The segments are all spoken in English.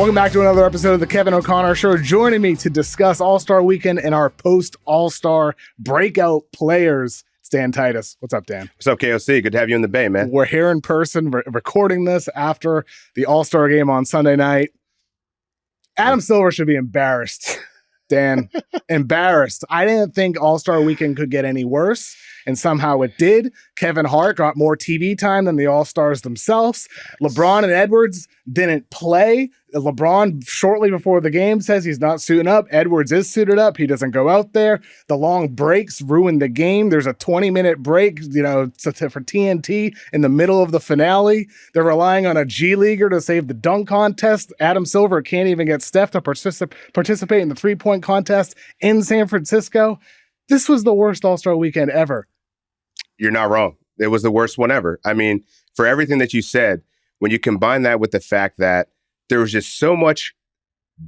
Welcome back to another episode of the Kevin O'Connor Show. Joining me to discuss All-Star Weekend and our post-All-Star breakout players, it's Dan Titus. What's up, Dan? What's up, KOC? Good to have you in the Bay, man. We're here in person, recording this after the All-Star game on Sunday night. Adam Silver should be embarrassed, Dan. Embarrassed. I didn't think All-Star Weekend could get any worse, and somehow it did. Kevin Hart got more TV time than the All-Stars themselves. LeBron and Edwards didn't play. LeBron, shortly before the game, says he's not suiting up. Edwards is suited up. He doesn't go out there. The long breaks ruined the game. There's a 20-minute break, for TNT in the middle of the finale. They're relying on a G Leaguer to save the dunk contest. Adam Silver can't even get Steph to participate in the three-point contest in San Francisco. This was the worst All-Star Weekend ever. You're not wrong. It was the worst one ever. I mean, for everything that you said, when you combine that with the fact that there was just so much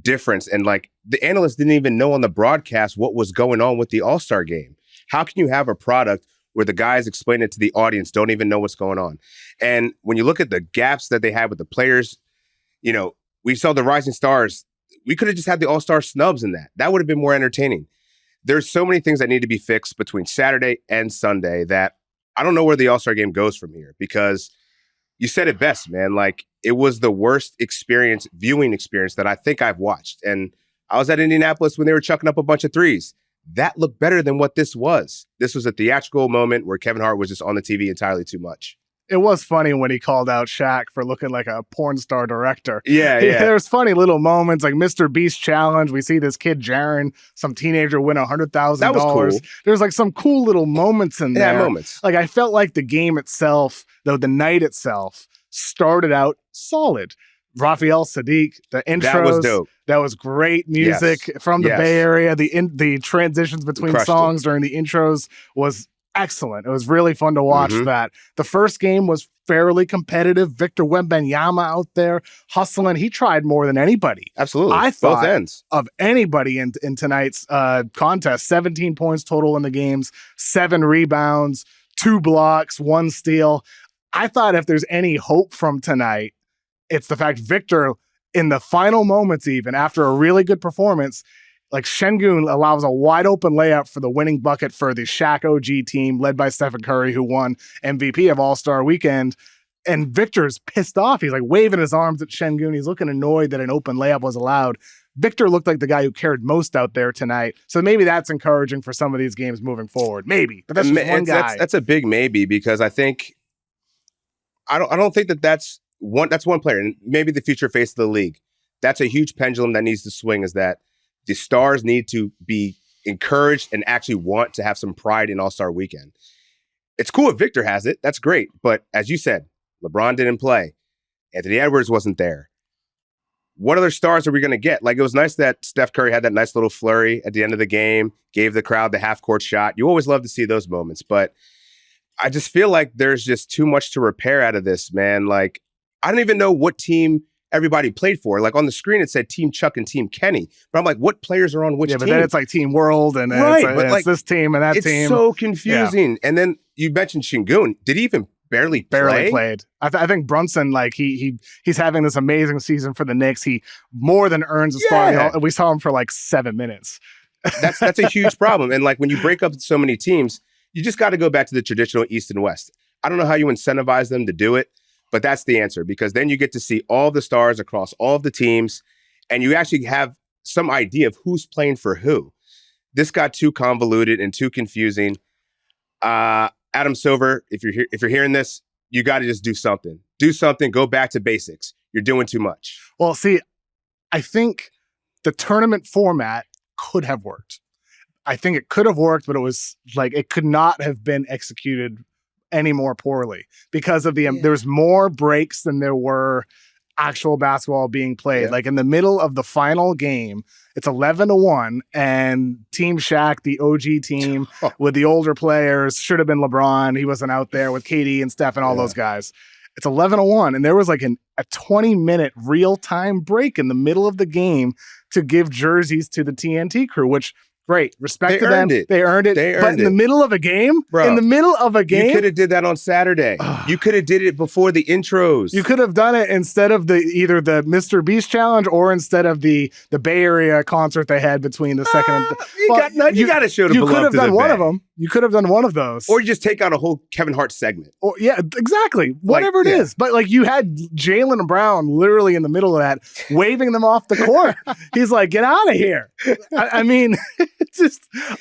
difference, and like the analysts didn't even know on the broadcast what was going on with the All-Star game. How can you have a product where the guys explain it to the audience, don't even know what's going on? And when you look at the gaps that they had with the players, we saw the rising stars. We could have just had the All-Star snubs in that. That would have been more entertaining. There's so many things that need to be fixed between Saturday and Sunday that I don't know where the All-Star game goes from here, because you said it best, man. Like, it was the worst viewing experience that I think I've watched. And I was at Indianapolis when they were chucking up a bunch of threes. That looked better than what this was. This was a theatrical moment where Kevin Hart was just on the TV entirely too much. It was funny when he called out Shaq for looking like a porn star director. Yeah. There's funny little moments like Mr. Beast challenge. We see this kid, Jaren, some teenager, win $100,000. That was cool. There's like some cool little moments in there. Yeah, moments. Like, I felt like the game itself, though, the night itself started out solid. Raphael Sadiq, the intros. That was dope. That was great music from the Bay Area. The transitions between songs during the intros was excellent. It was really fun to watch that. The first game was fairly competitive. Victor Wembanyama out there hustling. He tried more than anybody. Absolutely. I thought both ends of anybody in tonight's contest. 17 points total in the games, 7 rebounds, 2 blocks, 1 steal. I thought if there's any hope from tonight, it's the fact Victor, in the final moments, even after a really good performance, like Şengün allows a wide open layup for the winning bucket for the Shaq OG team led by Steph Curry, who won MVP of All-Star Weekend. And Victor's pissed off. He's like waving his arms at Şengün. He's looking annoyed that an open layup was allowed. Victor looked like the guy who cared most out there tonight. So maybe that's encouraging for some of these games moving forward. Maybe. But that's just one guy. That's a big maybe, because I think I don't think that's one player, and maybe the future face of the league. That's a huge pendulum that needs to swing, is that the stars need to be encouraged and actually want to have some pride in All-Star Weekend. It's cool if Victor has it. That's great. But as you said, LeBron didn't play. Anthony Edwards wasn't there. What other stars are we going to get? Like, it was nice that Steph Curry had that nice little flurry at the end of the game, gave the crowd the half-court shot. You always love to see those moments. But I just feel like there's just too much to repair out of this, man. Like, I don't even know what team everybody played for. Like, on the screen, it said Team Chuck and Team Kenny. But I'm like, what players are on which team? Yeah, but then it's like Team World, and it's this team and that team. It's so confusing. Yeah. And then you mentioned Şengün. Did he even barely played? I think Brunson, like, he's having this amazing season for the Knicks. He more than earns a spot. We saw him for like 7 minutes. That's a huge problem. And like, when you break up so many teams, you just got to go back to the traditional East and West. I don't know how you incentivize them to do it, but that's the answer, because then you get to see all the stars across all of the teams, and you actually have some idea of who's playing for who. This got too convoluted and too confusing. Adam Silver, if you're hearing this, you got to just do something. Do something. Go back to basics. You're doing too much. Well, see, I think the tournament format could have worked. I think it could have worked, but it was like it could not have been executed any more poorly because of there's more breaks than there were actual basketball being played. Like, in the middle of the final game, it's 11-1, and Team Shaq, the OG team with the older players, should have been LeBron. He wasn't out there with KD and Steph and all those guys. It's 11-1, and there was like a 20-minute real-time break in the middle of the game to give jerseys to the TNT crew, which Great. Respect to earned them. it. They earned it. They But earned in the it. middle of a game, Bro, in the middle of a game, you could have did that on Saturday. You could have did it before the intros. you could have done it instead of either the Mr. Beast challenge or instead of the Bay Area concert they had between the second and you got to show the you beloved could have to done the one Bay. of them. You could have done one of those. Or you just take out a whole Kevin Hart segment. Or yeah, exactly. Whatever it is. But like you had Jaylen Brown literally in the middle of that, waving them off the court. He's like, get out of here. I mean,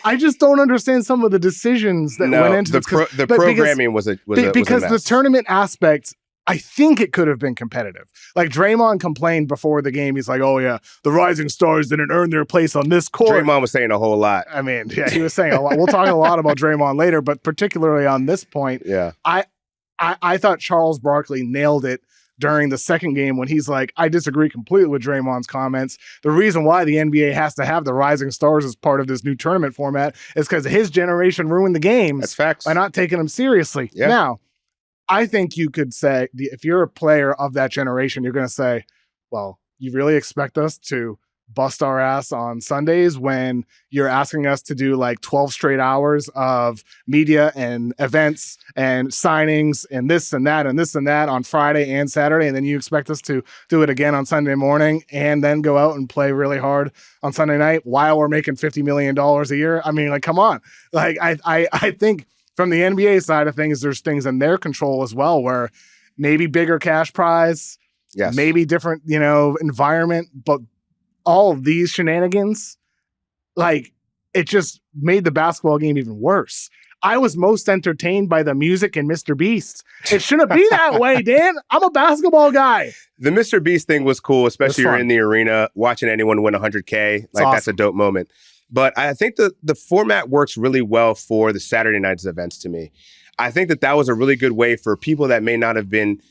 I just don't understand some of the decisions that went into this. The programming was a because mess. the tournament aspect, I think it could have been competitive. Like Draymond complained before the game. He's like, oh yeah, the Rising Stars didn't earn their place on this court. Draymond was saying a whole lot. I mean, yeah, he was saying a lot. We'll talk a lot about Draymond later, but particularly on this point, yeah, I thought Charles Barkley nailed it during the second game when he's like, I disagree completely with Draymond's comments. The reason why the NBA has to have the Rising Stars as part of this new tournament format is because his generation ruined the games. That's facts. By not taking them seriously. Yeah. Now, I think you could say, if you're a player of that generation, you're going to say, well, you really expect us to bust our ass on Sundays when you're asking us to do like 12 straight hours of media and events and signings and this and that and this and that on Friday and Saturday, and then you expect us to do it again on Sunday morning and then go out and play really hard on Sunday night while we're making $50 million a year? I mean, like, come on. Like, I think from the NBA side of things, there's things in their control as well where maybe bigger cash prize, yes, maybe different, environment, but all of these shenanigans, like, it just made the basketball game even worse. I was most entertained by the music and Mr. Beast. It shouldn't be that way, Dan. I'm a basketball guy. The Mr. Beast thing was cool, especially you're fun. in the arena watching anyone win 100K. Like, awesome. That's a dope moment. But I think the format works really well for the Saturday night's events to me. I think that was a really good way for people that may not have been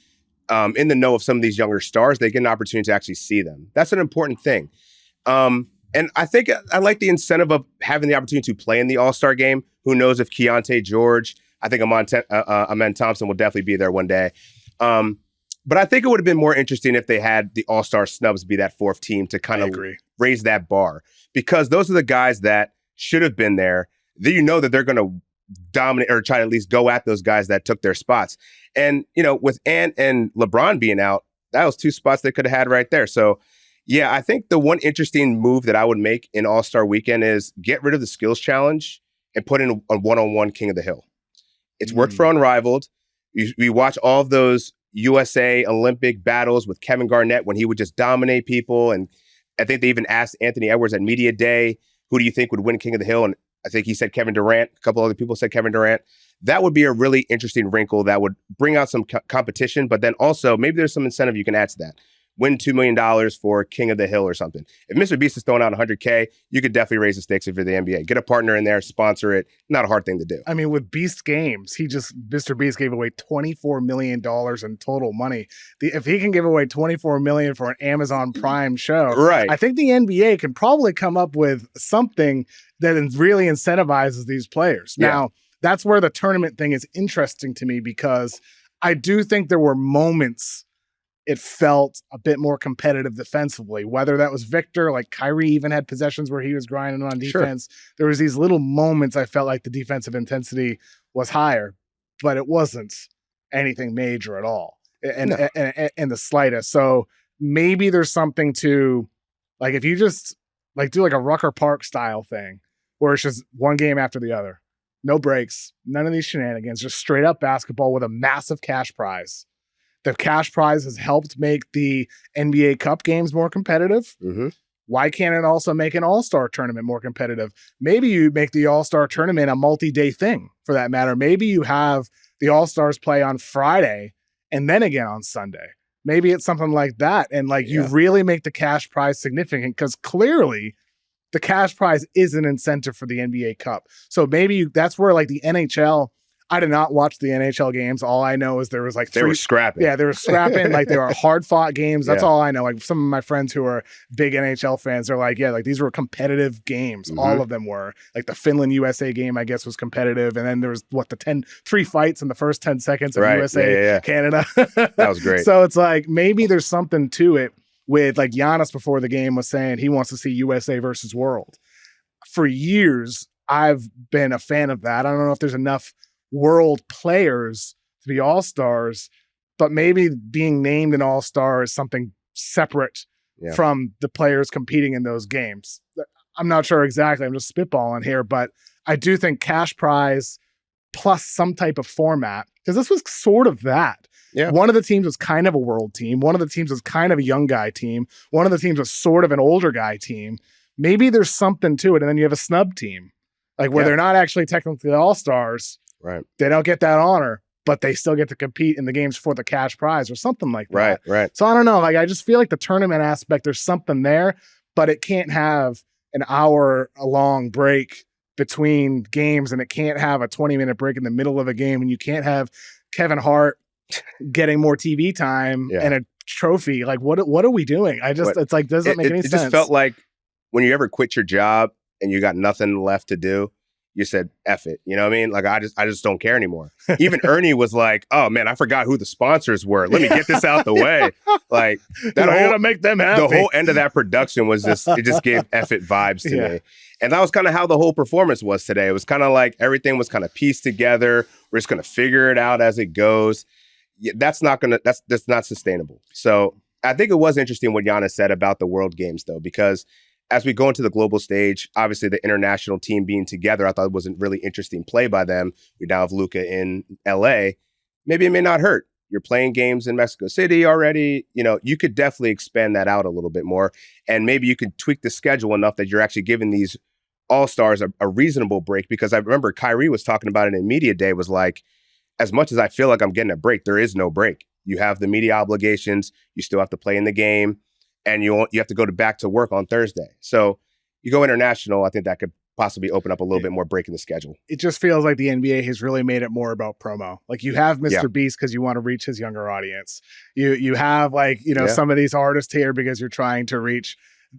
in the know of some of these younger stars. They get an opportunity to actually see them. That's an important thing. And I think I like the incentive of having the opportunity to play in the All-Star game. Who knows if Keontae George, I think Amen Thompson will definitely be there one day. But I think it would have been more interesting if they had the All-Star snubs be that fourth team to kind of raise that bar. Because those are the guys that should have been there. That they're going to dominate or try to at least go at those guys that took their spots. And, with Ant and LeBron being out, that was two spots they could have had right there. So, yeah, I think the one interesting move that I would make in All-Star Weekend is get rid of the skills challenge and put in a one-on-one King of the Hill. It's worked for Unrivaled. We watch all of those USA Olympic battles with Kevin Garnett when he would just dominate people. And I think they even asked Anthony Edwards at Media Day, who do you think would win King of the Hill? And I think he said Kevin Durant. A couple other people said Kevin Durant. That would be a really interesting wrinkle that would bring out some competition, but then also maybe there's some incentive you can add to that. Win $2 million for King of the Hill or something. If Mr. Beast is throwing out 100K, you could definitely raise the stakes if you're the NBA. Get a partner in there, sponsor it. Not a hard thing to do. I mean, with Beast Games, Mr. Beast gave away $24 million in total money. If he can give away $24 million for an Amazon Prime show, right? I think the NBA can probably come up with something that really incentivizes these players. Yeah. Now, that's where the tournament thing is interesting to me because I do think there were moments it felt a bit more competitive defensively, whether that was Victor, like Kyrie even had possessions where he was grinding on defense. Sure. There was these little moments I felt like the defensive intensity was higher, but it wasn't anything major at all and the slightest. So maybe there's something to, like, if you just like do like a Rucker Park style thing where it's just one game after the other, no breaks, none of these shenanigans, just straight up basketball with a massive cash prize. The cash prize has helped make the NBA Cup games more competitive. Mm-hmm. Why can't it also make an All-Star tournament more competitive? Maybe you make the All-Star tournament a multi-day thing, for that matter. Maybe you have the All-Stars play on Friday and then again on Sunday. Maybe it's something like that. And you really make the cash prize significant because clearly the cash prize is an incentive for the NBA Cup. So maybe that's where the NHL, I did not watch the NHL games. All I know is there was they were scrapping. Yeah, they were scrapping. They were hard fought games. That's all I know. Some of my friends who are big NHL fans, they're like, these were competitive games. Mm-hmm. All of them were. The Finland USA game, I guess, was competitive. And then there was 3 fights in the first 10 seconds of USA Canada. That was great. So it's maybe there's something to it with Giannis before the game was saying he wants to see USA versus world. for years, I've been a fan of that. I don't know if there's enough world players to be all-stars, but maybe being named an all-star is something separate from the players competing in those games. I'm not sure exactly. I'm just spitballing here, but I do think cash prize plus some type of format, because this was sort of that. Yeah. One of the teams was kind of a world team. One of the teams was kind of a young guy team. One of the teams was sort of an older guy team. Maybe there's something to it. And then you have a snub team, like where they're not actually technically all-stars. Right. They don't get that honor, but they still get to compete in the games for the cash prize or something like that. Right. So I don't know. Like, I just feel like the tournament aspect, there's something there, but it can't have an hour-long break between games, and it can't have a 20-minute break in the middle of a game, and you can't have Kevin Hart getting more TV time and a trophy. Like, what are we doing? It's like, doesn't make any sense. It just felt like when you ever quit your job and you got nothing left to do, you said, F it. You know what I mean? Like, I just don't care anymore. Even Ernie was like, oh man, I forgot who the sponsors were. Let me get this out the way. Like, that gotta make them happy. The whole end of that production was it just gave F it vibes to me. And that was kind of how the whole performance was today. It was kind of like everything was kind of pieced together. We're just going to figure it out as it goes. That's not sustainable. So I think it was interesting what Giannis said about the World Games, though, because as we go into the global stage, obviously the international team being together, I thought it was a really interesting play by them. We now have Luka in LA. Maybe it may not hurt. You're playing games in Mexico City already. You know, you could definitely expand that out a little bit more. And maybe you could tweak the schedule enough that you're actually giving these all-stars a reasonable break, because I remember Kyrie was talking about it in media day, was like, as much as I feel like I'm getting a break, there is no break. You have the media obligations, you still have to play in the game, and you have to go back to work on Thursday. So you go international, I think that could possibly open up a little bit more break in the schedule. It just feels like the NBA has really made it more about promo. Like, you have Mr. Beast because you want to reach his younger audience. You have, like, some of these artists here because you're trying to reach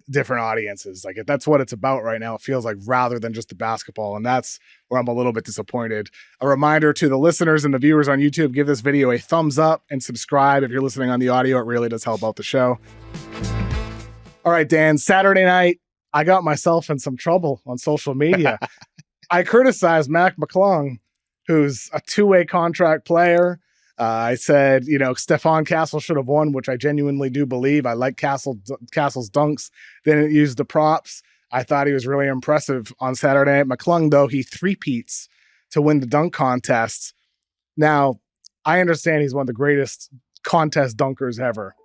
different audiences. Like, that's what it's about right now. It feels like, rather than just the basketball. And that's where I'm a little bit disappointed. A reminder to the listeners and the viewers on YouTube, give this video a thumbs up and subscribe. If you're listening on the audio, it really does help out the show. All right, Dan, Saturday night, I got myself in some trouble on social media. I criticized McClung, who's a two-way contract player. I said, Stephon Castle should have won, which I genuinely do believe. I like Castle's dunks. Didn't use the props. I thought he was really impressive on Saturday night. McClung, though, he three-peats to win the dunk contests. Now, I understand he's one of the greatest contest dunkers ever.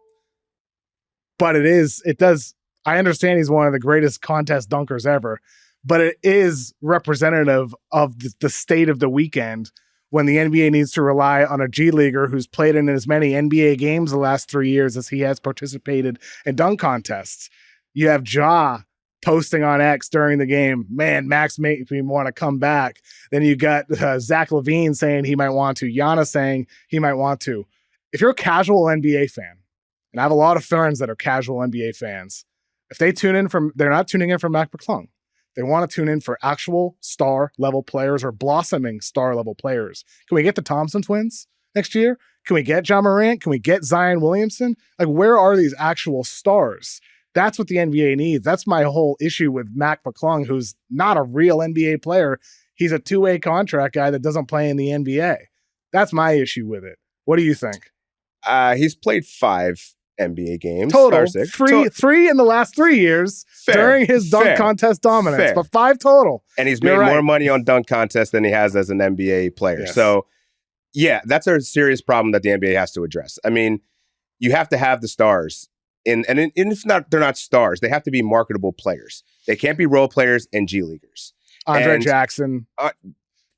But I understand he's one of the greatest contest dunkers ever. But it is representative of the state of the weekend, when the NBA needs to rely on a G Leaguer who's played in as many NBA games the last 3 years as he has participated in dunk contests. You have Ja posting on X during the game, man, Max makes me want to come back. Then you got Zach LaVine saying he might want to, Giannis saying he might want to. If you're a casual NBA fan, and I have a lot of friends that are casual NBA fans, if they they're not tuning in for McClung. They want to tune in for actual star-level players or blossoming star-level players. Can we get the Thompson twins next year? Can we get Ja Morant? Can we get Zion Williamson? Like, where are these actual stars? That's what the NBA needs. That's my whole issue with McClung, who's not a real NBA player. He's a two-way contract guy that doesn't play in the NBA. That's my issue with it. What do you think? He's played 5 NBA games. Total. Three in the last 3 years during his dunk contest dominance, but 5 total. And he's made more money on dunk contests than he has as an NBA player. Yes. So, yeah, that's a serious problem that the NBA has to address. I mean, you have to have the stars. And if they're not stars, they have to be marketable players. They can't be role players and G Leaguers. Andre Jackson.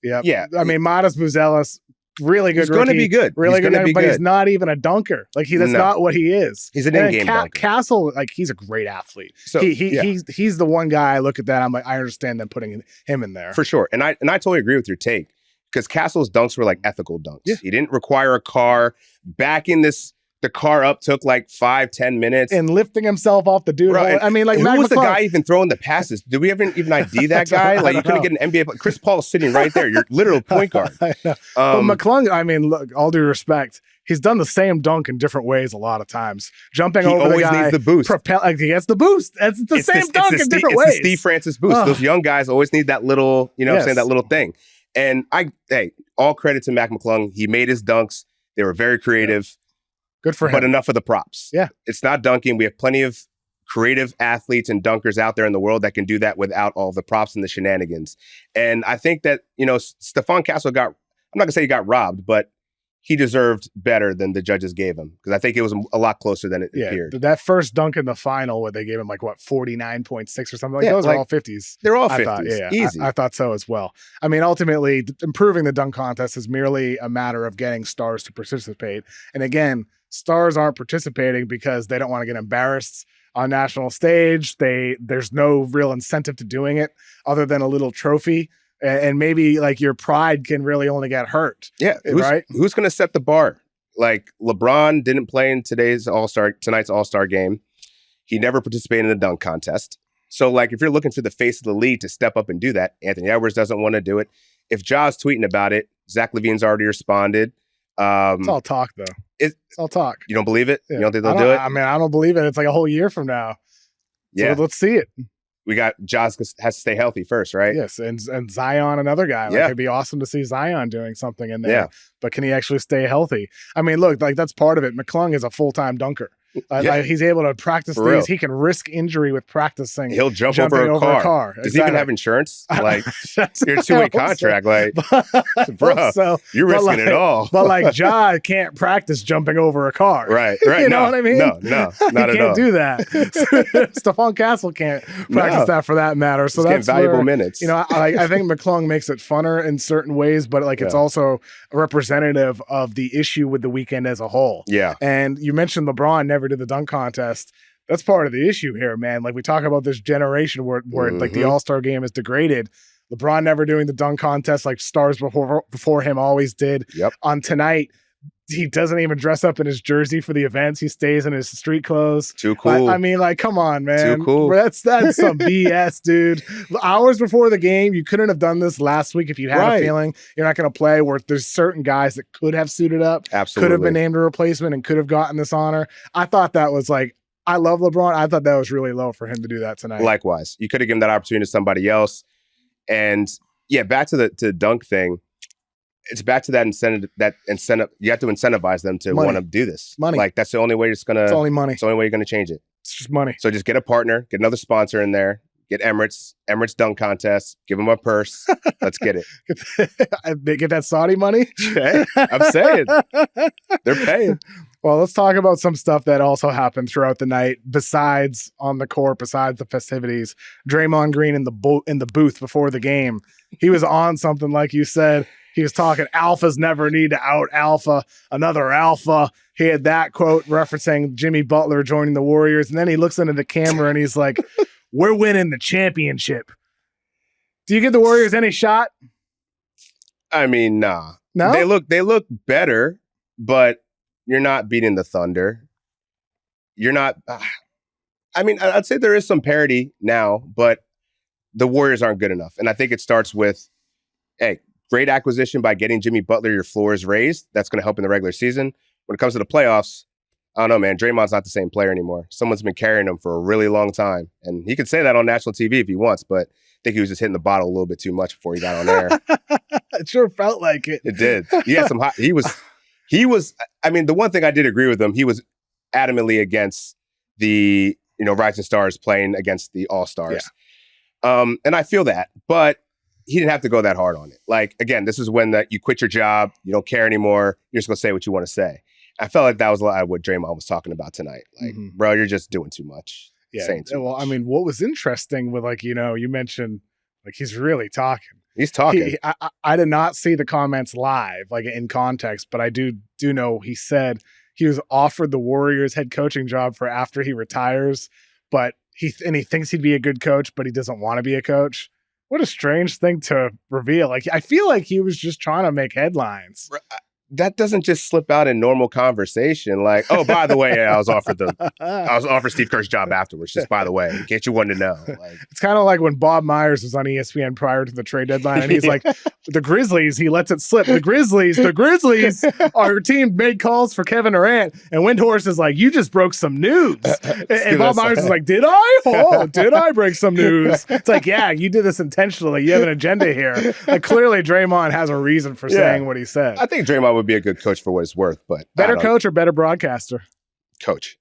Yeah. I mean, Matas Buzelis. Really good. He's going to be good. Really good, but he's not even a dunker. Like, that's not what he is. He's an in-game dunker. Castle, like, he's a great athlete. So he's the one guy I look at that. I'm like, I understand them putting him in there for sure. And I totally agree with your take, because Castle's dunks were like ethical dunks. Yeah. He didn't require a car. Back in this the car up took like 5-10 minutes. And lifting himself off the dude. Right. I mean, like, who Mac was the McClung. guy even throwing the passes? Did we ever even ID that guy? Like, you couldn't get an NBA. Chris Paul's sitting right there. You're literal point guard. I know. But McClung, I mean, look, all due respect, he's done the same dunk in different ways a lot of times. Jumping over the guy. He always needs the boost. He gets the boost. It's the same dunk in different ways. It's the Steve Francis boost. Those young guys always need that little, you know what I'm saying, that little thing. And all credit to Mac McClung. He made his dunks. They were very creative. Good for him. But enough of the props. Yeah. It's not dunking. We have plenty of creative athletes and dunkers out there in the world that can do that without all the props and the shenanigans. And I think that, Stephon Castle I'm not going to say he got robbed, but he deserved better than the judges gave him, because I think it was a lot closer than it appeared. That first dunk in the final where they gave him 49.6 or something, those are all 50s. They're all 50s. Easy. I thought so as well. I mean, ultimately, improving the dunk contest is merely a matter of getting stars to participate. And again, stars aren't participating because they don't want to get embarrassed on national stage. There's no real incentive to doing it other than a little trophy. And maybe your pride can really only get hurt. Yeah. Who's going to set the bar? Like, LeBron didn't play in tonight's All-Star game. He never participated in the dunk contest. So, if you're looking for the face of the league to step up and do that, Anthony Edwards doesn't want to do it. If Ja's tweeting about it, Zach LaVine's already responded. It's all talk, though. It's all talk. You don't believe it? Yeah. You don't think they'll do it? I mean, I don't believe it. It's a whole year from now. So let's see it. We got Ja's has to stay healthy first, right? Yes, and Zion, another guy. It'd be awesome to see Zion doing something in there. Yeah. But can he actually stay healthy? I mean, look, that's part of it. McClung is a full-time dunker. He's able to practice things. Real. He can risk injury with practicing. He'll jumping over a car. Does he even have insurance? Your two-way contract. Bro, you're risking it all. But Ja can't practice jumping over a car. Right. You know what I mean? No, not at all. He can't do that. Stephon Castle can't practice that for that matter. So that's valuable minutes. I think McClung makes it funner in certain ways, but it's also representative of the issue with the weekend as a whole. Yeah. And you mentioned LeBron never did the dunk contest. That's part of the issue here, man. We talk about this generation where the All-Star game is degraded. LeBron never doing the dunk contest like stars before him always did. Yep. On tonight, he doesn't even dress up in his jersey for the events. He stays in his street clothes. Too cool. I mean, come on, man. Too cool. That's some BS, dude. Hours before the game, you couldn't have done this last week if you had a feeling you're not going to play, where there's certain guys that could have suited up, absolutely, could have been named a replacement and could have gotten this honor. I thought that was I love LeBron. I thought that was really low for him to do that tonight. Likewise. You could have given that opportunity to somebody else. And back to the dunk thing. It's back to that incentive. You have to incentivize them to want to do this. Money. That's the only way it's only money. It's the only way you're gonna change it. It's just money. So just get a partner, get another sponsor in there, get Emirates dunk contest, give them a purse. Let's get it. Get that Saudi money. Hey, I'm saying they're paying. Well, let's talk about some stuff that also happened throughout the night besides on the court, besides the festivities. Draymond Green in the booth before the game. He was on something, like you said. He was talking alphas never need to out alpha another alpha. He had that quote referencing Jimmy Butler joining the Warriors. And then he looks into the camera and he's like, we're winning the championship. Do you give the Warriors any shot? I mean, nah. No? They look better, but you're not beating the Thunder. You're not. I mean, I'd say there is some parity now, but the Warriors aren't good enough. And I think it starts with, great acquisition by getting Jimmy Butler. Your floor is raised. That's going to help in the regular season. When it comes to the playoffs, I don't know, man. Draymond's not the same player anymore. Someone's been carrying him for a really long time. And he can say that on national TV if he wants, but I think he was just hitting the bottle a little bit too much before he got on air. It sure felt like it. It did. He had some he was, I mean, the one thing I did agree with him, he was adamantly against the, Rising Stars playing against the All-Stars. Yeah. And I feel that, but he didn't have to go that hard on it. Again, this is when you quit your job, you don't care anymore, you're just going to say what you want to say. I felt like that was a lot of what Draymond was talking about tonight. Bro, you're just doing too much. Yeah. Saying too much. I mean, what was interesting with you mentioned he's really talking. He's talking. I did not see the comments live, in context, but I do know he said he was offered the Warriors head coaching job for after he retires, but he thinks he'd be a good coach, but he doesn't want to be a coach. What a strange thing to reveal. I feel like he was just trying to make headlines. that doesn't just slip out in normal conversation. Like, oh, by the way, I was offered Steve Kerr's job afterwards. Just by the way, in case you wanted to know. Like, it's kind of like when Bob Myers was on ESPN prior to the trade deadline, and he's like, the Grizzlies, he lets it slip. The Grizzlies, our team made calls for Kevin Durant, and Windhorst is like, you just broke some news. And Bob Myers is like, did I? Oh, did I break some news? It's like, yeah, you did this intentionally. You have an agenda here. Like, clearly Draymond has a reason for saying what he said. I think Draymond would be a good coach for what it's worth, but better coach or better broadcaster? Coach.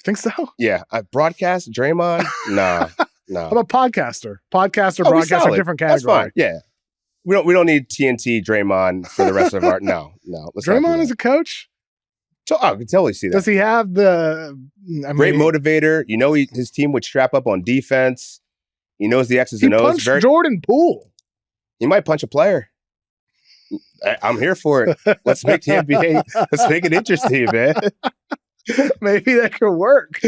Think so? Yeah. Broadcast, Draymond? No. How about podcaster? Broadcaster, different category. That's fine. Yeah. We don't need TNT Draymond for the rest of our no. Draymond is a coach? I can totally see that. Does he have the great motivator? You know, his team would strap up on defense. He knows the X's and O's. He punched Jordan Poole. He might punch a player. I'm here for it. Let's make the NBA. Let's make it interesting, man. Maybe that could work.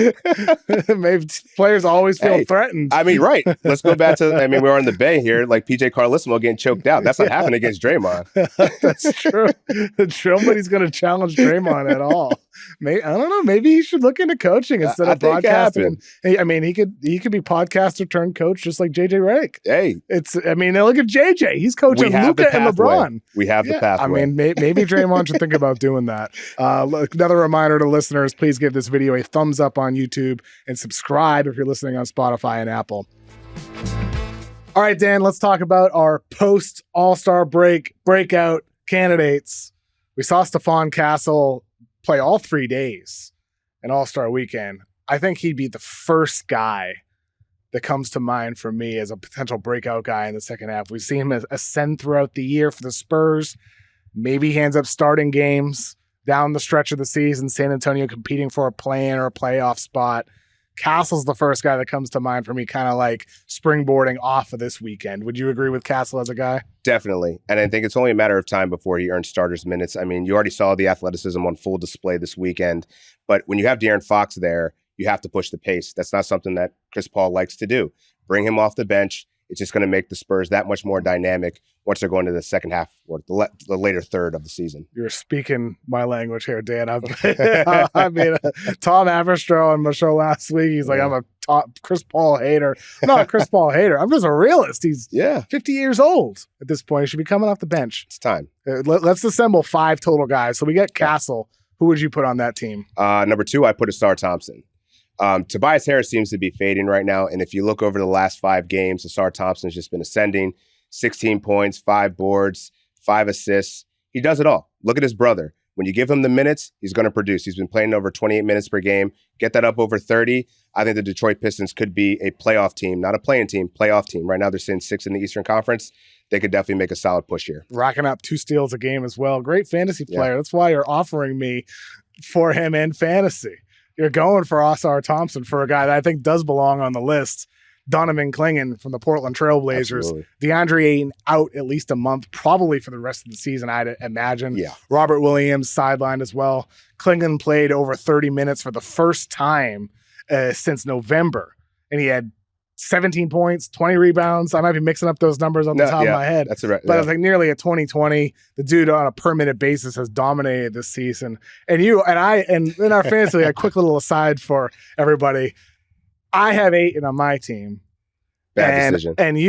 Maybe players always feel threatened. I mean, right. Let's go back to, we're on the Bay here, like PJ Carlissimo getting choked out. That's not happening against Draymond. That's true. Nobody's going to challenge Draymond at all. I don't know. Maybe he should look into coaching instead of broadcasting. He could be podcaster turned coach, just like JJ Redick. Hey, look at JJ. He's coaching Luka and LeBron. We have the pathway. Maybe Draymond should think about doing that. Another reminder to listeners, please give this video a thumbs up on YouTube and subscribe if you're listening on Spotify and Apple. All right, Dan, let's talk about our post All-Star breakout candidates. We saw Stephon Castle play all 3 days in All-Star weekend. I think he'd be the first guy that comes to mind for me as a potential breakout guy in the second half. We've seen him ascend throughout the year for the Spurs. Maybe he ends up starting games down the stretch of the season, San Antonio competing for a play-in or a playoff spot. Castle's the first guy that comes to mind for me, kind of like springboarding off of this weekend. Would you agree with Castle as a guy? Definitely. And I think it's only a matter of time before he earns starters minutes. You already saw the athleticism on full display this weekend. But when you have De'Aaron Fox there, you have to push the pace. That's not something that Chris Paul likes to do. Bring him off the bench. It's just going to make the Spurs that much more dynamic once they're going to the second half or the later third of the season. You're speaking my language here, Dan. Tom Averstro on my show last week, he's like, I'm a top Chris Paul hater. I'm not a Chris Paul hater. I'm just a realist. He's 50 years old at this point. He should be coming off the bench. It's time. Let's assemble 5 total guys. So we got Castle. Who would you put on that team? Number 2, I put Asar Thompson. Tobias Harris seems to be fading right now. And if you look over the last 5 games, Asar Thompson's just been ascending. 16 points, 5 boards, 5 assists. He does it all. Look at his brother. When you give him the minutes, he's going to produce. He's been playing over 28 minutes per game. Get that up over 30. I think the Detroit Pistons could be a playoff team, not a play-in team, playoff team. Right now they're sitting 6th in the Eastern Conference. They could definitely make a solid push here. Racking up 2 steals a game as well. Great fantasy player. That's why you're offering me for him in fantasy. You're going for Asar Thompson for a guy that I think does belong on the list. Donovan Clingan from the Portland Trailblazers. Absolutely. DeAndre Ayton out at least a month, probably for the rest of the season, I'd imagine. Yeah. Robert Williams sidelined as well. Clingan played over 30 minutes for the first time since November, and he had 17 points, 20 rebounds. I might be mixing up those numbers on the top of my head. That's right. But it's like nearly a 20-20. The dude on a per minute basis has dominated this season. And in our fantasy, a quick little aside for everybody, I have Ayton on my team. Bad decision. And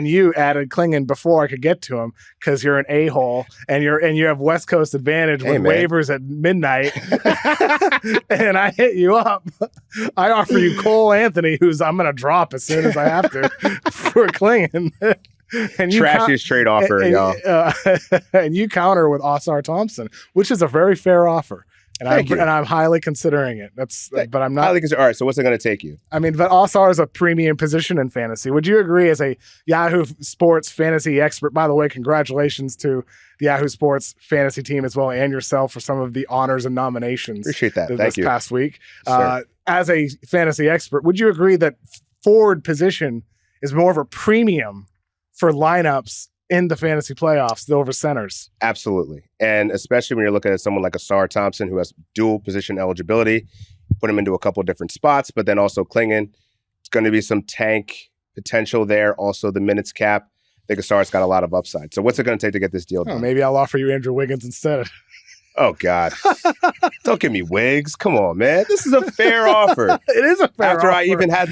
you added Clingan before I could get to him because you're an a-hole and you have West Coast advantage with waivers at midnight. And I hit you up. I offer you Cole Anthony, who's I'm going to drop as soon as I have to for Clingan. And trashiest trade offer, y'all. And you counter with Asar Thompson, which is a very fair offer. And I'm highly considering it. But I'm not highly considering. All right, so what's it going to take you? But Asar is a premium position in fantasy. Would you agree as a Yahoo Sports fantasy expert? By the way, congratulations to the Yahoo Sports fantasy team as well and yourself for some of the honors and nominations. Appreciate that. Thank you. This past week. As a fantasy expert, would you agree that forward position is more of a premium for lineups in the fantasy playoffs over centers? Absolutely. And especially when you're looking at someone like Asar Thompson, who has dual position eligibility, put him into a couple of different spots, but then also Clingan. It's going to be some tank potential there. Also the minutes cap. I think Asar's got a lot of upside. So what's it going to take to get this deal done? Maybe I'll offer you Andrew Wiggins instead. Oh, God. Don't give me wigs. Come on, man. This is a fair offer. It is a fair After offer. I even had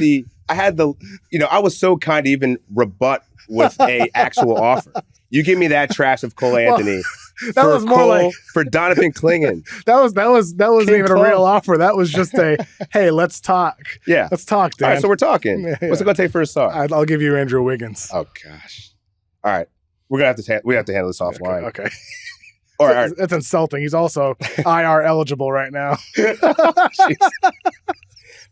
I was so kind to even rebut with a actual offer. You give me that trash of Cole Anthony that was more like for Donovan Clingan. that wasn't even a real offer. That was just a hey, let's talk. Yeah, let's talk, Dan. All right, so we're talking. Yeah. What's it gonna take for a start? I'll give you Andrew Wiggins. Oh gosh. All right, we have to handle this offline. Okay. All right. That's insulting. He's also IR eligible right now.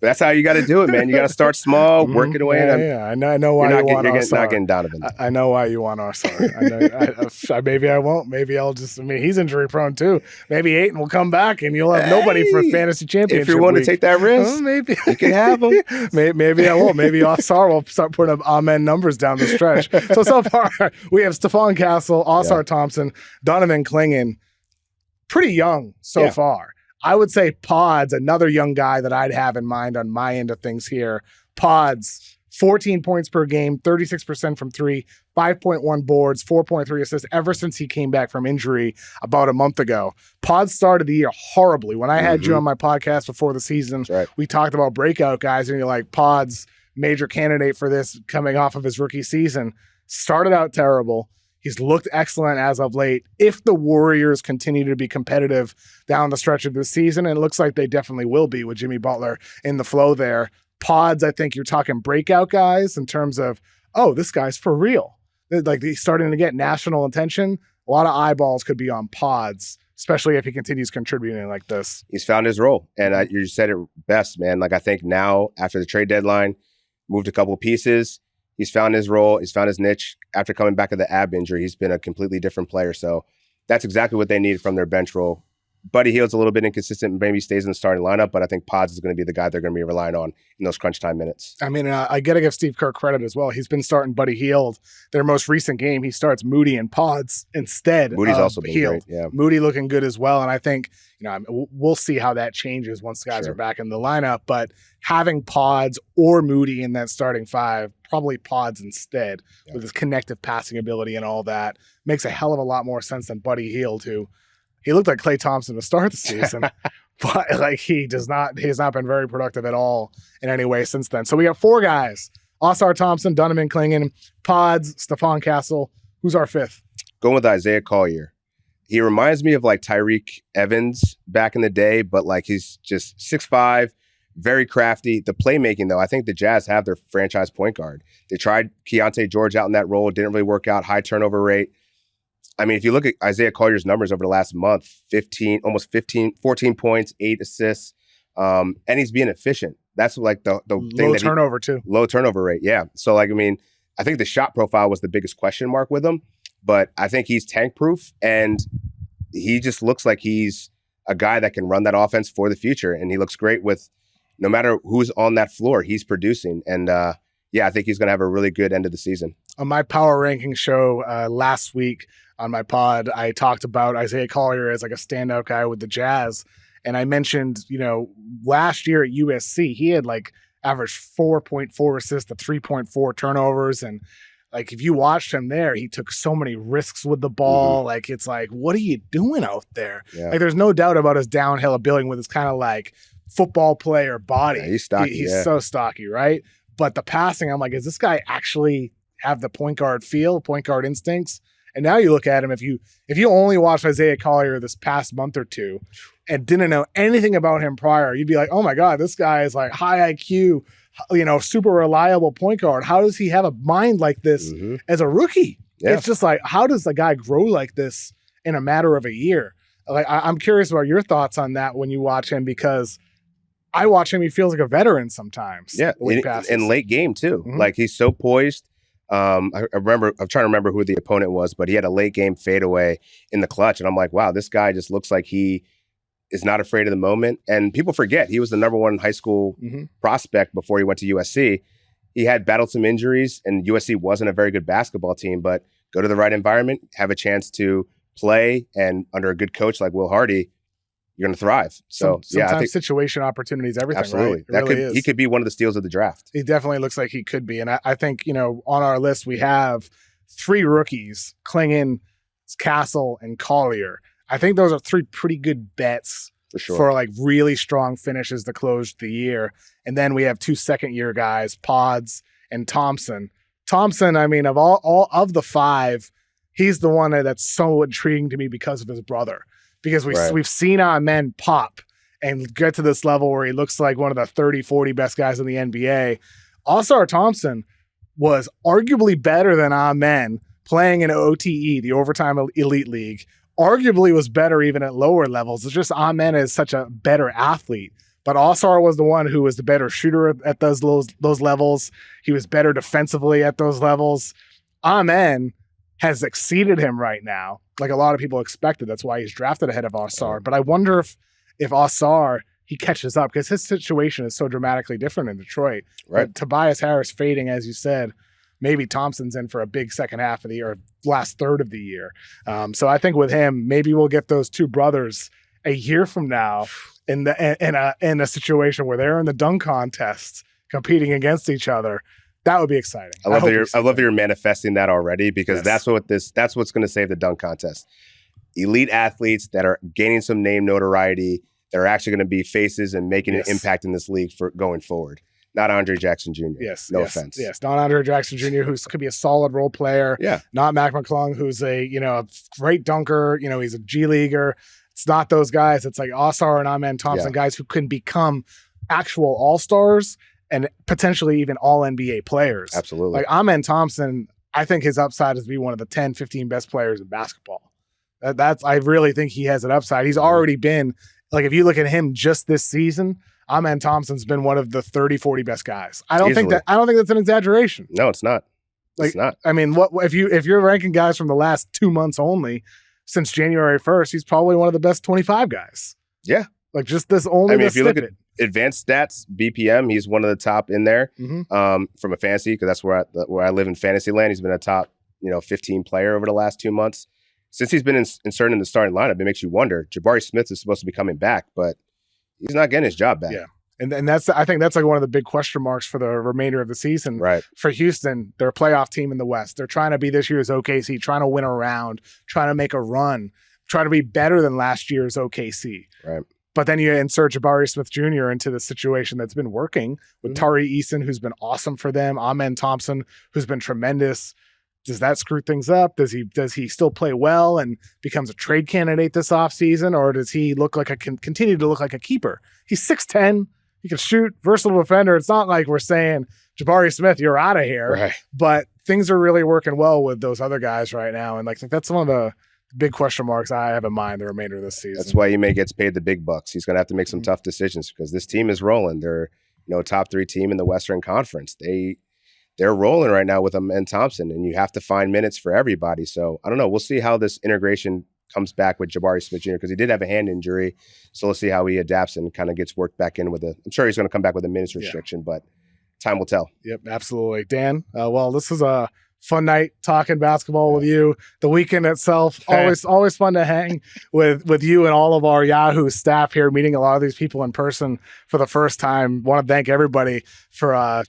But that's how you got to do it, man. You got to start small, work it away. Yeah. I know why you want All-Star. Not getting Donovan. I know why you want All-Star. Maybe I won't. Maybe I'll just. I mean, he's injury prone too. Maybe Ayton will come back and you'll have nobody for fantasy championship. If you're willing to take that risk, maybe you can have him. Maybe I won't. Maybe All-Star will start putting up amen numbers down the stretch. So far we have Stephon Castle, All-Star Thompson, Donovan Clingan. Pretty young so far. I would say Pods, another young guy that I'd have in mind on my end of things here. Pods, 14 points per game, 36% from three, 5.1 boards, 4.3 assists ever since he came back from injury about a month ago. Pods started the year horribly. When I had you on my podcast before the season, we talked about breakout guys, and you're like, Pods, major candidate for this coming off of his rookie season. Started out terrible. He's looked excellent as of late. If the Warriors continue to be competitive down the stretch of this season, and it looks like they definitely will be with Jimmy Butler in the flow there, Pods, I think you're talking breakout guys in terms of, oh, this guy's for real. Like he's starting to get national attention. A lot of eyeballs could be on Pods, especially if he continues contributing like this. He's found his role. And you said it best, man. Like I think now after the trade deadline, moved a couple of pieces. He's found his role. He's found his niche. After coming back of the ab injury, he's been a completely different player. So that's exactly what they need from their bench role. Buddy Hield's a little bit inconsistent. Maybe stays in the starting lineup, but I think Pods is going to be the guy they're going to be relying on in those crunch time minutes. I mean, I got to give Steve Kerr credit as well. He's been starting Buddy Hield. Their most recent game, he starts Moody and Pods instead. Moody's of also been Hield. great. Yeah. Moody looking good as well. And I think, we'll see how that changes once guys are back in the lineup. But having Pods or Moody in that starting five, probably Pods instead, with his connective passing ability and all that, makes a hell of a lot more sense than Buddy Hield, who he looked like Klay Thompson to start the season, but like he has not been very productive at all in any way since then. So we got four guys: All-Star Thompson, Donovan Clingan, Pods, Stephon Castle. Who's our fifth? Going with Isaiah Collier. He reminds me of like Tyreek Evans back in the day, but like he's just 6'5", very crafty. The playmaking, though, I think the Jazz have their franchise point guard. They tried Keontae George out in that role. It didn't really work out. High turnover rate. I mean, if you look at Isaiah Collier's numbers over the last month, 14 points, 8 assists, and he's being efficient. That's like the thing. Low turnover too. Low turnover rate, yeah. So like, I mean, I think the shot profile was the biggest question mark with him, but I think he's tank proof, and he just looks like he's a guy that can run that offense for the future, and he looks great with no matter who's on that floor, he's producing, and I think he's going to have a really good end of the season. On my power ranking show last week on my pod, I talked about Isaiah Collier as like a standout guy with the Jazz. And I mentioned, last year at USC, he had like averaged 4.4 assists to 3.4 turnovers. And like, if you watched him there, he took so many risks with the ball. Mm-hmm. Like, it's like, what are you doing out there? Yeah. Like, there's no doubt about his downhill ability with his kind of like football player body. Yeah, he's stocky. He's so stocky, right? But the passing, I'm like, does this guy actually have the point guard feel, point guard instincts? And now you look at him, if you only watched Isaiah Collier this past month or two and didn't know anything about him prior, you'd be like, oh my God, this guy is like high IQ, super reliable point guard. How does he have a mind like this as a rookie? Yeah. It's just like, how does a guy grow like this in a matter of a year? Like, I'm curious about your thoughts on that when you watch him, because I watch him, he feels like a veteran sometimes. Yeah, in late game too. Mm-hmm. Like, he's so poised. I'm trying to remember who the opponent was, but he had a late game fadeaway in the clutch. And I'm like, wow, this guy just looks like he is not afraid of the moment. And people forget he was the number one high school prospect before he went to USC. He had battled some injuries, and USC wasn't a very good basketball team, but go to the right environment, have a chance to play, and under a good coach like Will Hardy, you're going to thrive. So sometimes I think situation opportunities, everything. Absolutely. Right? He could be one of the steals of the draft. He definitely looks like he could be. And I think, on our list, we have 3 rookies, Clingan, Castle, and Collier. I think those are three pretty good bets For sure. for like really strong finishes to close the year. And then we have 2 second-year guys, Pods and Thompson. Thompson, I mean, of all of the 5, he's the one that's so intriguing to me because of his brother. Because we've seen our men pop and get to this level where he looks like one of the 30, 40 best guys in the NBA. All-Star Thompson was arguably better than Amen playing in OTE, the Overtime Elite League. Arguably was better even at lower levels. It's just Amen is such a better athlete. But All-Star was the one who was the better shooter at those levels. He was better defensively at those levels. Amen has exceeded him right now, like a lot of people expected. That's why he's drafted ahead of All-Star. But I wonder if All-Star, he catches up because his situation is so dramatically different in Detroit. Right. But Tobias Harris fading, as you said, maybe Thompson's in for a big second half of the year, last third of the year. So I think with him, maybe we'll get those 2 brothers a year from now in a situation where they're in the dunk contest competing against each other. That would be exciting. I love that you're manifesting that already, because that's what's going to save the dunk contest. Elite athletes that are gaining some name notoriety, that are actually going to be faces and making an impact in this league for going forward. Not Andre Jackson Jr. No offense. Yes, not Andre Jackson Jr., who could be a solid role player. Yeah. Not Mac McClung, who's a great dunker. He's a G leaguer. It's not those guys. It's like All-Star and Amen Thompson, guys who can become actual All-Stars and potentially even All-NBA players. Absolutely. Like Amen Thompson, I think his upside is to be one of the 10, 15 best players in basketball. I really think he has an upside. He's already been, like, if you look at him just this season, Amen Thompson's been one of the 30, 40 best guys. I don't think that's an exaggeration. No, it's not. It's not. I mean, what if you're ranking guys from the last 2 months only, since January 1st, he's probably one of the best 25 guys. Yeah. Like just this only. I mean, if you look at advanced stats, BPM, he's one of the top in there from a fantasy, because that's where I live in fantasy land. He's been a top 15 player over the last 2 months. Since he's been inserted in the starting lineup, it makes you wonder. Jabari Smith is supposed to be coming back, but he's not getting his job back. Yeah. And I think that's like one of the big question marks for the remainder of the season. Right. For Houston, they're a playoff team in the West. They're trying to be this year's OKC, trying to win a round, trying to make a run, try to be better than last year's OKC. Right. But then you insert Jabari Smith Jr. into the situation that's been working with Tari Eason, who's been awesome for them, Amen Thompson, who's been tremendous. Does that screw things up? Does he still play well and becomes a trade candidate this offseason, or does he continue to look like a keeper? He's 6'10". He can shoot, versatile defender. It's not like we're saying, Jabari Smith, you're out of here. Right. But things are really working well with those other guys right now. And that's one of the big question marks I have in mind the remainder of this season. That's why Ime gets paid the big bucks. He's going to have to make some tough decisions, because this team is rolling. They're top 3 team in the Western Conference. They're rolling right now with Amen Thompson, and you have to find minutes for everybody. So I don't know. We'll see how this integration comes back with Jabari Smith Jr., because he did have a hand injury. So we'll see how he adapts and kind of gets worked back in with I'm sure he's going to come back with a minutes restriction, but time will tell. Yep, absolutely. Dan, well, this is a fun night talking basketball with you. The weekend itself, always fun to hang with you and all of our Yahoo staff here, meeting a lot of these people in person for the first time. Want to thank everybody for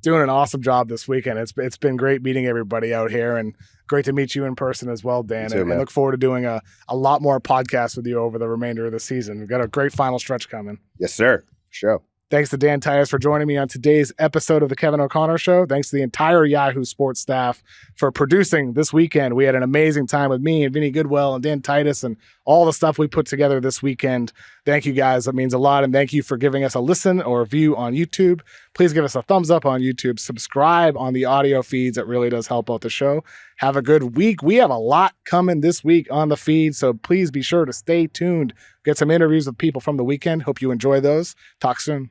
doing an awesome job this weekend. It's been great meeting everybody out here, and great to meet you in person as well, Dan. Too, and I look forward to doing a lot more podcasts with you over the remainder of the season. We've got a great final stretch coming. Yes, sir. Sure. Thanks to Dan Titus for joining me on today's episode of the Kevin O'Connor Show. Thanks to the entire Yahoo Sports staff for producing this weekend. We had an amazing time with me and Vinny Goodwell and Dan Titus and all the stuff we put together this weekend. Thank you guys. That means a lot. And thank you for giving us a listen or a view on YouTube. Please give us a thumbs up on YouTube. Subscribe on the audio feeds. It really does help out the show. Have a good week. We have a lot coming this week on the feed, so please be sure to stay tuned. Get some interviews with people from the weekend. Hope you enjoy those. Talk soon.